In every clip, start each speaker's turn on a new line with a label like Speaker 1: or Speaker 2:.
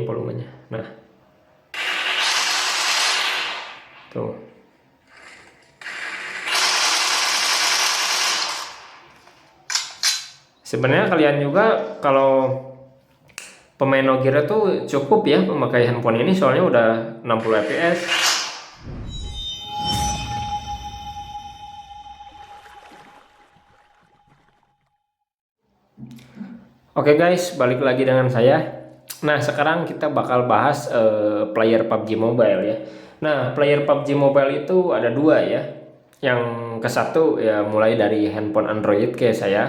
Speaker 1: volumenya. Nah, tuh. Sebenarnya kalian juga kalau pemain no gear tuh cukup ya memakai handphone ini, soalnya udah 60 fps. Oke guys, balik lagi dengan saya. Nah, sekarang kita bakal bahas player PUBG Mobile ya. Nah, player PUBG Mobile itu ada dua ya. Yang ke satu ya mulai dari handphone Android kayak saya.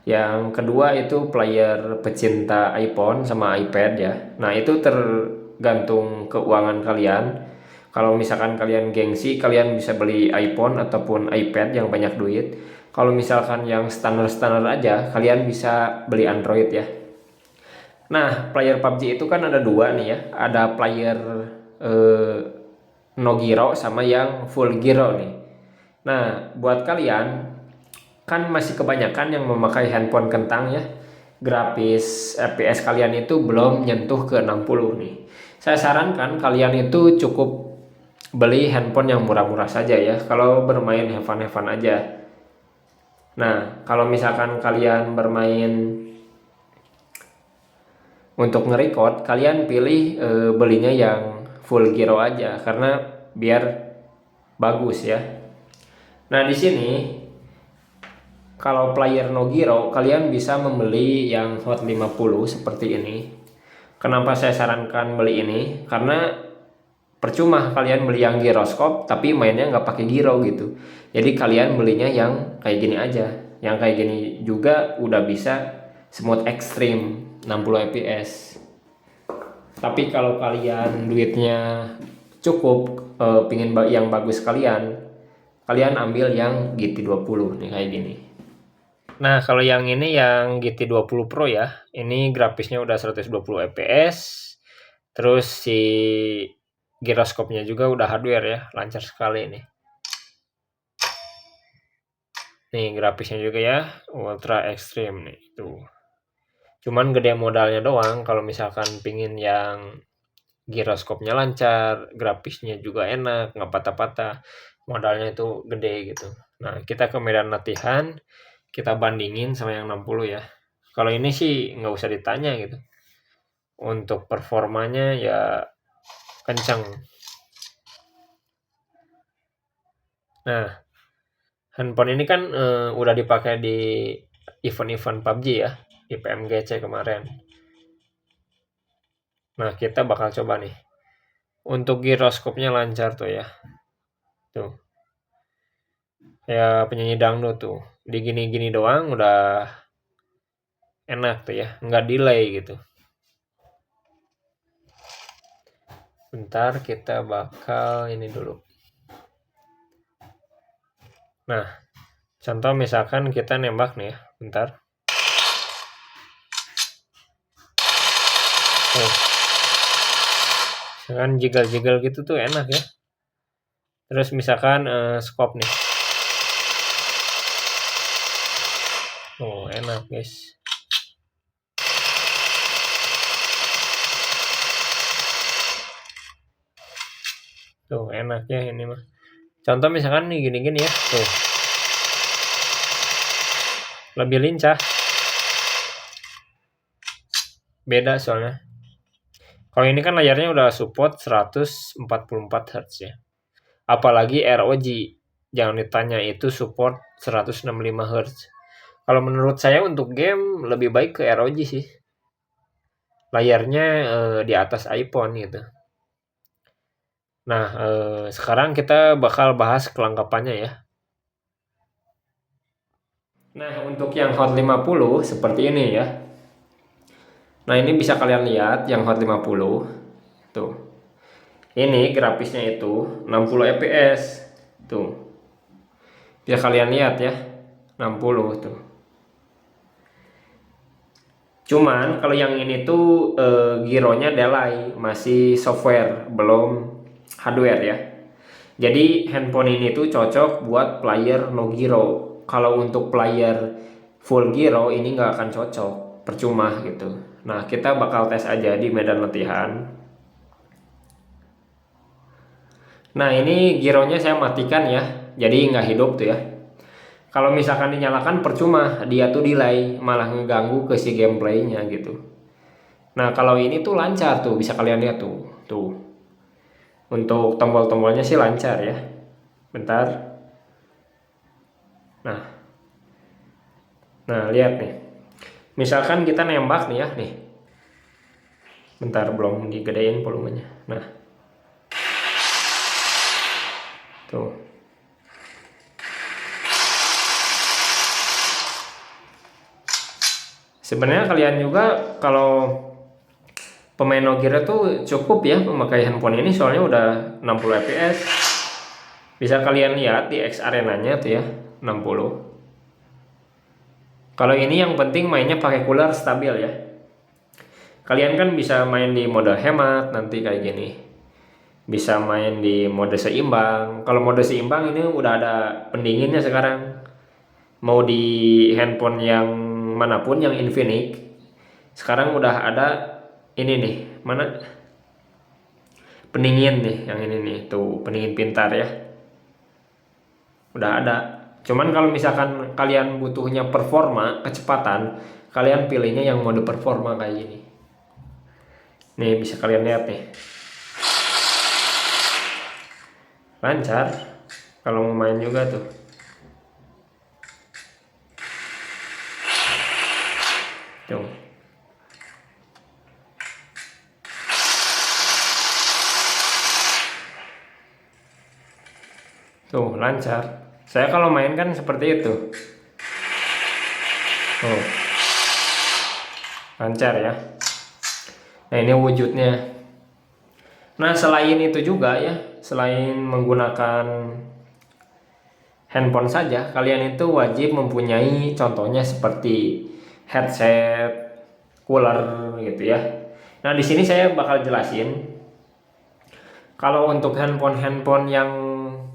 Speaker 1: Yang kedua itu player pecinta iPhone sama iPad ya. Nah, itu tergantung keuangan kalian. Kalau misalkan kalian gengsi, kalian bisa beli iPhone ataupun iPad yang banyak duit. Kalau misalkan yang standar-standar aja, kalian bisa beli Android ya. Nah, player PUBG itu kan ada dua nih ya. Ada player eh, no giro sama yang full giro nih. Nah, buat kalian kan masih kebanyakan yang memakai handphone kentang ya. Grafis FPS kalian itu belum nyentuh ke 60 nih. Saya sarankan kalian itu cukup beli handphone yang murah-murah saja ya. Kalau bermain have fun aja. Nah, kalau misalkan kalian bermain untuk nge-record, kalian pilih belinya yang full giro aja karena biar bagus ya. Nah, di sini kalau player no giro, kalian bisa membeli yang Hot 50 seperti ini. Kenapa saya sarankan beli ini? Karena percuma kalian beli yang giroskop tapi mainnya nggak pakai giro gitu. Jadi kalian belinya yang kayak gini aja. Yang kayak gini juga udah bisa smooth ekstrim 60 fps. Tapi kalau kalian duitnya cukup, pingin yang bagus kalian ambil yang GT20 nih kayak gini. Nah, kalau yang ini yang GT20 Pro ya, ini grafisnya udah 120 fps. Terus si giroskopnya juga udah hardware ya, lancar sekali nih. Nih grafisnya juga ya, ultra ekstrim nih tuh. Cuman gede modalnya doang kalau misalkan pingin yang giroskopnya lancar, grafisnya juga enak, nggak patah-patah. Modalnya itu gede gitu. Nah, kita ke medan latihan, kita bandingin sama yang 60 ya. Kalau ini sih nggak usah ditanya gitu. Untuk performanya ya kencang. Nah, handphone ini kan udah dipakai di event-event PUBG ya, di PMGC kemarin. Nah, kita bakal coba nih. Untuk giroskopnya lancar tuh ya. Tuh. Ya penyanyi dangdut tuh. Di gini-gini doang udah enak tuh ya, nggak delay gitu. Bentar kita bakal ini dulu. Nah, contoh misalkan kita nembak nih ya, bentar. Oh, misalkan jigal-jigal gitu tuh enak ya. Terus misalkan scope nih. Oh, enak guys. Tuh, enak ya ini mah. Contoh misalkan nih gini-gini ya. Tuh. Lebih lincah. Beda soalnya. Kalau ini kan layarnya udah support 144 Hz ya. Apalagi ROG. Jangan ditanya itu support 165 Hz. Kalau menurut saya untuk game lebih baik ke ROG sih. Layarnya di atas iPhone gitu. Nah, sekarang kita bakal bahas kelengkapannya ya. Nah, untuk yang Hot 50 seperti ini ya. Nah, ini bisa kalian lihat yang Hot 50. Tuh. Ini grafisnya itu 60 fps. Tuh. Bisa kalian lihat ya. 60 tuh. Cuman kalau yang ini tuh gironya delay, masih software, belum hardware ya. Jadi handphone ini tuh cocok buat player no giro. Kalau untuk player full giro ini nggak akan cocok, percuma gitu. Nah, kita bakal tes aja di medan latihan. Nah, ini gironya saya matikan ya, jadi nggak hidup tuh ya. Kalau misalkan dinyalakan percuma, dia tuh delay, malah ngeganggu ke si gameplaynya gitu. Nah, kalau ini tuh lancar tuh, bisa kalian lihat tuh. Tuh. Untuk tombol-tombolnya sih lancar ya. Bentar. Nah. Nah, lihat nih. Misalkan kita nembak nih ya, nih. Bentar, belum digedein volumenya. Nah. Tuh. Sebenarnya kalian juga kalau pemain no gear tuh cukup ya memakai handphone ini, soalnya udah 60 fps. Bisa kalian lihat di X Arena-nya tuh ya, 60. Kalau ini yang penting mainnya pakai cooler stabil ya. Kalian kan bisa main di mode hemat nanti kayak gini. Bisa main di mode seimbang. Kalau mode seimbang ini udah ada pendinginnya sekarang. Mau di handphone yang manapun, yang Infinix, sekarang udah ada ini nih, mana pendingin nih, yang ini nih, tuh pendingin pintar ya, udah ada. Cuman kalau misalkan kalian butuhnya performa, kecepatan, kalian pilihnya yang mode performa kayak gini. Nih bisa kalian lihat nih, lancar kalau mau main juga tuh. Tuh. Tuh lancar. Saya kalau main kan seperti itu. Tuh. Lancar ya. Nah, ini wujudnya. Nah, selain itu juga ya, selain menggunakan handphone saja, kalian itu wajib mempunyai contohnya seperti headset, cooler gitu ya. Nah, di sini saya bakal jelasin. Kalau untuk handphone-handphone yang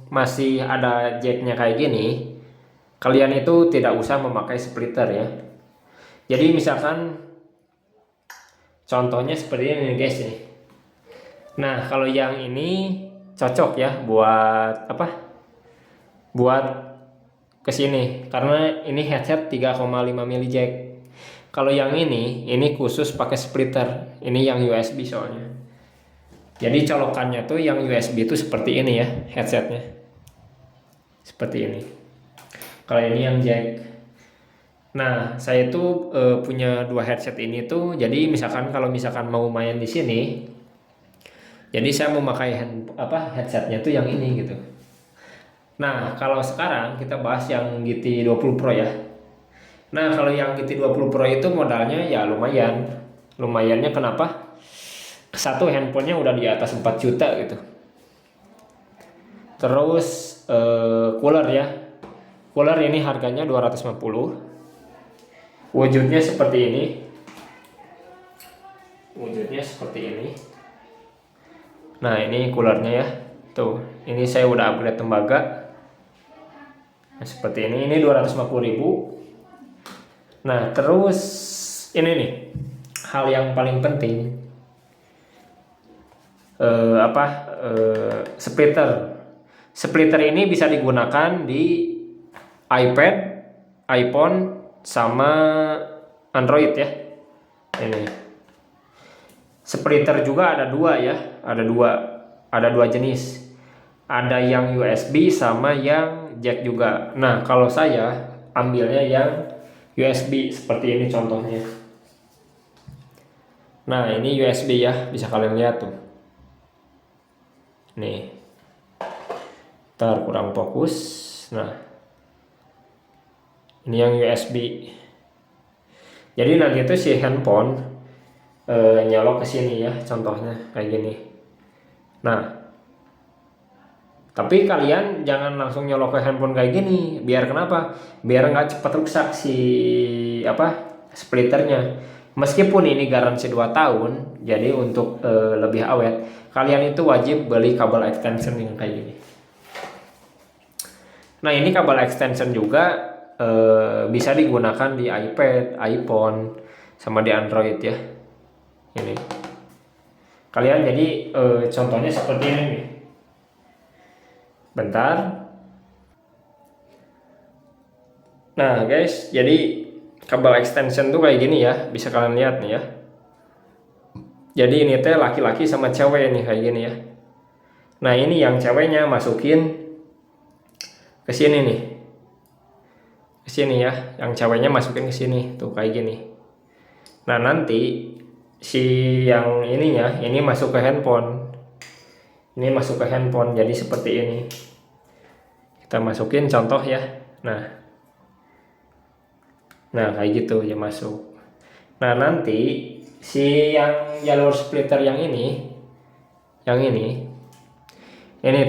Speaker 1: masih ada jacknya kayak gini, kalian itu tidak usah memakai splitter ya. Jadi misalkan contohnya seperti ini guys nih. Nah, kalau yang ini cocok ya buat apa? Buat kesini, karena ini headset 3,5 mili jack. Kalau yang ini khusus pakai splitter. Ini yang USB soalnya. Jadi colokannya tuh yang USB itu seperti ini ya, headsetnya. Seperti ini. Kalau ini yang jack. Nah, saya tuh punya dua headset ini tuh. Jadi misalkan kalau misalkan mau main di sini, jadi saya memakai headsetnya tuh yang ini gitu. Nah, kalau sekarang kita bahas yang GT 20 Pro ya. Nah, kalau yang GT 20 Pro itu modalnya ya lumayan. Lumayannya kenapa? Satu handphonenya udah di atas 4 juta gitu. Terus cooler ya. Cooler ini harganya 250. Wujudnya seperti ini. Wujudnya seperti ini. Nah, ini coolernya ya. Tuh, ini saya udah upgrade tembaga. Nah, seperti ini 250.000. Nah, terus ini nih hal yang paling penting, splitter. Splitter ini bisa digunakan di iPad, iPhone, sama Android ya. Ini splitter juga ada dua ya, ada dua jenis. Ada yang USB sama yang jack juga. Nah, kalau saya ambilnya yang USB seperti ini contohnya. Nah, ini USB ya, bisa kalian lihat tuh. Nih. Ntar kurang fokus. Nah. Ini yang USB. Jadi nanti itu si handphone nyolok ke sini ya, contohnya kayak gini. Nah, tapi kalian jangan langsung nyolok ke handphone kayak gini. Biar kenapa? Biar nggak cepat rusak si splitternya. Meskipun ini garansi 2 tahun, jadi untuk lebih awet, kalian itu wajib beli kabel extension yang kayak gini. Nah, ini kabel extension juga bisa digunakan di iPad, iPhone, sama di Android ya. Ini kalian jadi contohnya seperti ini nih. Bentar. Nah guys, jadi kabel extension tuh kayak gini ya, bisa kalian lihat nih ya. Jadi ini teh laki-laki sama cewek nih kayak gini ya. Nah ini yang ceweknya masukin ke sini nih, ke sini ya. Yang ceweknya masukin ke sini tuh kayak gini. Nah nanti si yang ininya ini masuk ke handphone. Ini masuk ke handphone jadi seperti ini. Kita masukin contoh ya. Nah kayak gitu ya masuk. Nah nanti si yang jalur splitter yang ini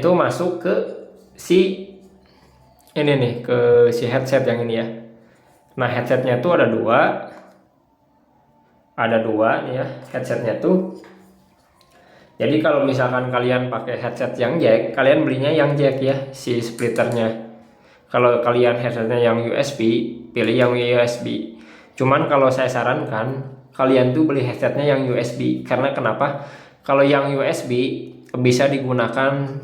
Speaker 1: tuh masuk ke si ini nih, ke si headset yang ini ya. Nah headsetnya tuh ada dua nih ya headsetnya tuh. Jadi kalau misalkan kalian pakai headset yang jack, kalian belinya yang jack ya, si splitternya. Kalau kalian headsetnya yang USB, pilih yang USB. Cuman kalau saya sarankan kalian tuh beli headsetnya yang USB. Karena kenapa? Kalau yang USB bisa digunakan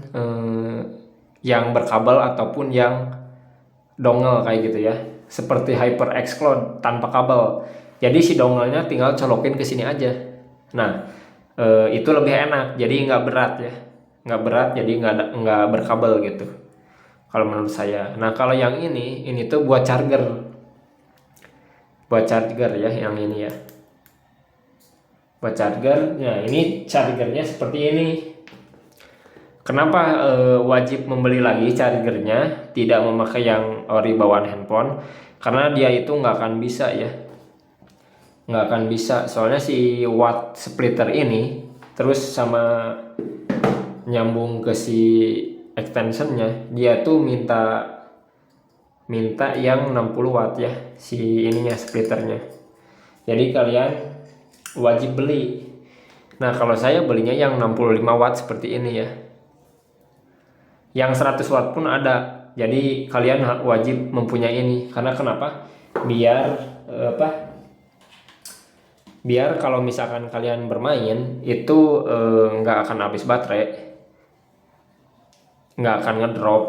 Speaker 1: yang berkabel ataupun yang dongle kayak gitu ya. Seperti HyperX Cloud tanpa kabel. Jadi si dongle-nya tinggal colokin ke sini aja. Nah, itu lebih enak. Jadi nggak berat ya. Nggak berat, jadi nggak berkabel gitu. Kalau menurut saya. Nah, kalau yang ini tuh buat charger. Buat charger ya, yang ini ya. Buat charger. Nah, ini chargernya seperti ini. Kenapa wajib membeli lagi chargernya, tidak memakai yang ori bawaan handphone? Karena dia itu nggak akan bisa ya. Nggak akan bisa. Soalnya si watt splitter ini terus sama nyambung ke si extensionnya, dia tuh minta yang 60 watt ya, si ininya splitternya. Jadi kalian wajib beli. Nah kalau saya belinya yang 65 watt seperti ini ya. Yang 100 watt pun ada. Jadi kalian wajib mempunyai ini. Karena kenapa? Biar kalau misalkan kalian bermain itu nggak akan habis baterai, nggak akan ngedrop,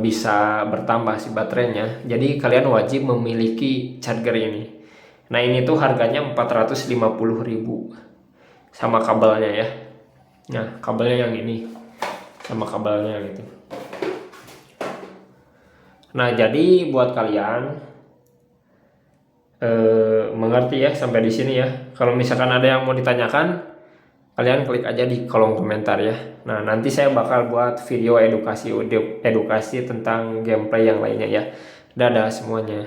Speaker 1: bisa bertambah si baterainya. Jadi kalian wajib memiliki charger ini. Nah ini tuh harganya 450.000 sama kabelnya ya. Nah kabelnya yang ini sama kabelnya gitu. Nah jadi buat kalian mengerti ya sampai di sini ya. Kalau misalkan ada yang mau ditanyakan, kalian klik aja di kolom komentar ya. Nah nanti saya bakal buat video edukasi tentang gameplay yang lainnya ya. Dadah semuanya.